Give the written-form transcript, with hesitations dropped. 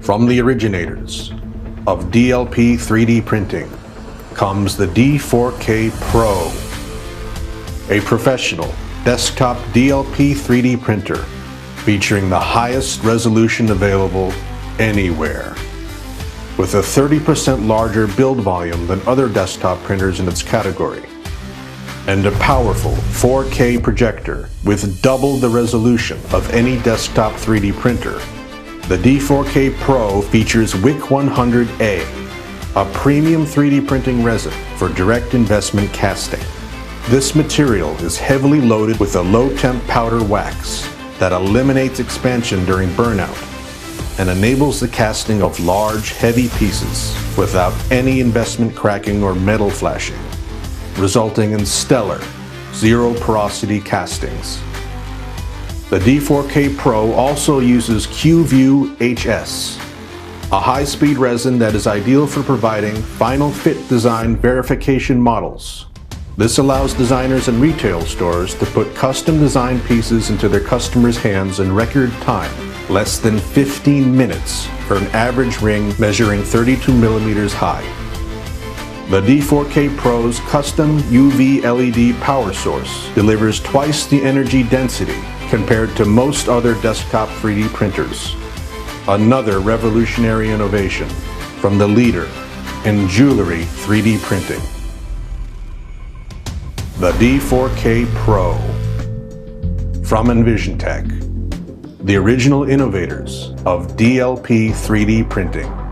From the originators of DLP 3D printing comes the D4K Pro, a professional desktop DLP 3D printer featuring the highest resolution available anywhere. With a 30% larger build volume than other desktop printers in its category, and a powerful 4K projector with double the resolution of any desktop 3D printer, the D4K Pro features WIC 100A, a premium 3D printing resin for direct investment casting. This material is heavily loaded with a low-temp powder wax that eliminates expansion during burnout and enables the casting of large, heavy pieces without any investment cracking or metal flashing, resulting in stellar, zero porosity castings. The D4K Pro also uses QView HS, a high-speed resin that is ideal for providing final fit design verification models. This allows designers and retail stores to put custom design pieces into their customers' hands in record time, less than 15 minutes for an average ring measuring 32 millimeters high. The D4K Pro's custom UV LED power source delivers twice the energy density compared to most other desktop 3D printers. Another revolutionary innovation from the leader in jewelry 3D printing. The D4K Pro. From EnvisionTech, the original innovators of DLP 3D printing.